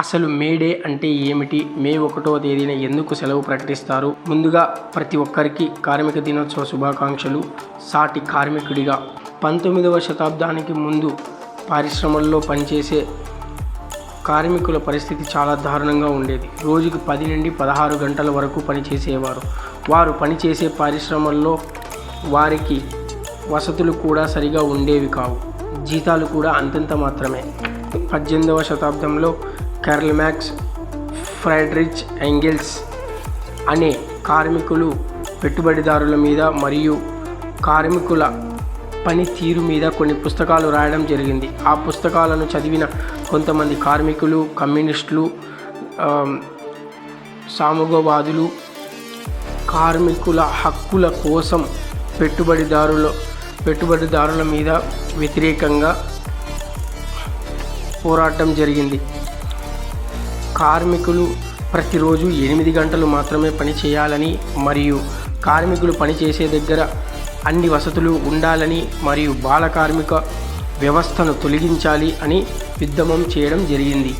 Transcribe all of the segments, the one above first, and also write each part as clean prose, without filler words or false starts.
అసలు మే డే అంటే ఏమిటి? మే 1వ తేదీన ఎందుకు సెలవు ప్రకటిస్తారు? ముందుగా ప్రతి ఒక్కరికి కార్మిక దినోత్సవ శుభాకాంక్షలు. సాటి కార్మికుడిగా 19వ శతాబ్దానికి ముందు పరిశ్రమల్లో పనిచేసే కార్మికుల పరిస్థితి చాలా దారుణంగా ఉండేది. రోజుకి 10 నుండి 16 గంటల వరకు పనిచేసేవారు. వారు పనిచేసే పరిశ్రమల్లో వారికి వసతులు కూడా సరిగా ఉండేవి కావు. జీతాలు కూడా అంతంత మాత్రమే. 18వ శతాబ్దంలో కార్ల్ మార్క్స్, ఫ్రెడరిక్ ఎంగెల్స్ అనే కార్మికులు పెట్టుబడిదారుల మీద మరియు కార్మికుల పనితీరు మీద కొన్ని పుస్తకాలు రాయడం జరిగింది. ఆ పుస్తకాలను చదివిన కొంతమంది కార్మికులు, కమ్యూనిస్టులు, సామ్యవాదులు కార్మికుల హక్కుల కోసం పెట్టుబడిదారుల మీద వ్యతిరేకంగా పోరాటం జరిగింది. కార్మికులు ప్రతిరోజు 8 గంటలు మాత్రమే పని చేయాలని మరియు కార్మికులు పనిచేసే దగ్గర అన్ని వసతులు ఉండాలని మరియు బాల కార్మిక వ్యవస్థను తొలగించాలి అని ఉద్యమం చేయడం జరిగింది.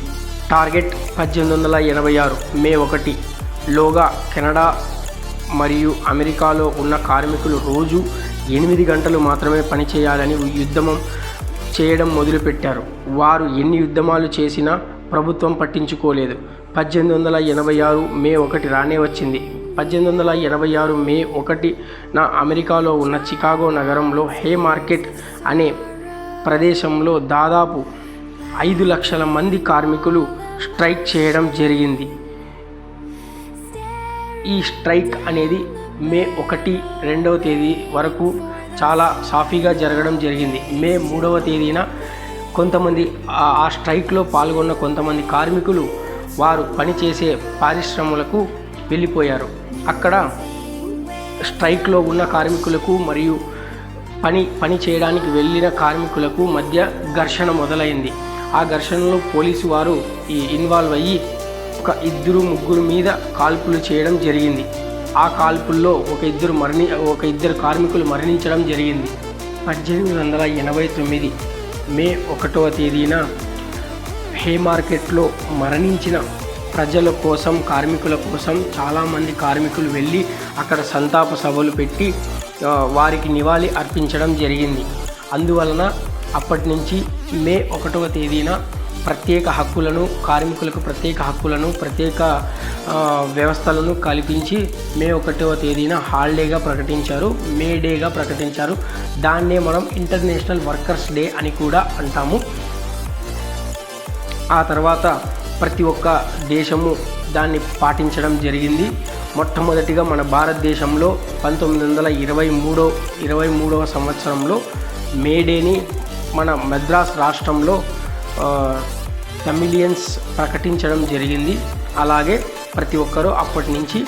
టార్గెట్ 1886 మే 1 లోగా కెనడా మరియు అమెరికాలో ఉన్న కార్మికులు రోజు 8 గంటలు మాత్రమే పనిచేయాలని ఉద్యమం చేయడం మొదలుపెట్టారు. వారు ఎన్ని ఉద్యమాలు చేసినా ప్రభుత్వం పట్టించుకోలేదు. 1886 మే 1 రానే వచ్చింది. 1886 మే 1న అమెరికాలో ఉన్న చికాగో నగరంలో హే మార్కెట్ అనే ప్రదేశంలో దాదాపు 5 లక్షల మంది కార్మికులు స్ట్రైక్ చేయడం జరిగింది. ఈ స్ట్రైక్ అనేది మే 1, 2వ తేదీ వరకు చాలా సాఫీగా జరగడం జరిగింది. మే 3వ తేదీన కొంతమంది ఆ స్ట్రైక్లో పాల్గొన్న కొంతమంది కార్మికులు వారు పనిచేసే పరిశ్రమలకు వెళ్ళిపోయారు. అక్కడ స్ట్రైక్లో ఉన్న కార్మికులకు మరియు పని చేయడానికి వెళ్ళిన కార్మికులకు మధ్య ఘర్షణ మొదలైంది. ఆ ఘర్షణలో పోలీసు వారు ఇన్వాల్వ్ అయ్యి ఒక 2-3 మీద కాల్పులు చేయడం జరిగింది. ఆ కాల్పుల్లో ఒక ఇద్దరు కార్మికులు మరణించడం జరిగింది. 1889 మే 1వ తేదీన హే మార్కెట్లో మరణించిన ప్రజల కోసం, కార్మికుల కోసం చాలామంది కార్మికులు వెళ్ళి అక్కడ సంతాప సభలు పెట్టి వారికి నివాళి అర్పించడం జరిగింది. అందువలన అప్పటి నుంచి మే 1వ తేదీన ప్రత్యేక హక్కులను, కార్మికులకు ప్రత్యేక హక్కులను, ప్రత్యేక వ్యవస్థలను కల్పించి మే 1వ తేదీన హాలిడేగా ప్రకటించారు, మే డేగా ప్రకటించారు. దాన్నే మనం ఇంటర్నేషనల్ వర్కర్స్ డే అని కూడా అంటాము. ఆ తర్వాత ప్రతి ఒక్క దేశము దాన్ని పాటించడం జరిగింది. మొట్టమొదటిగా మన భారతదేశంలో 1923వ సంవత్సరంలో మే డేని మన మద్రాస్ రాష్ట్రంలో తమిళియన్స్ ప్రకటించడం జరిగింది. అలాగే ప్రతి ఒక్కరూ అప్పటి నుంచి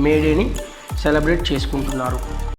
మే డేని సెలబ్రేట్ చేసుకుంటున్నారు.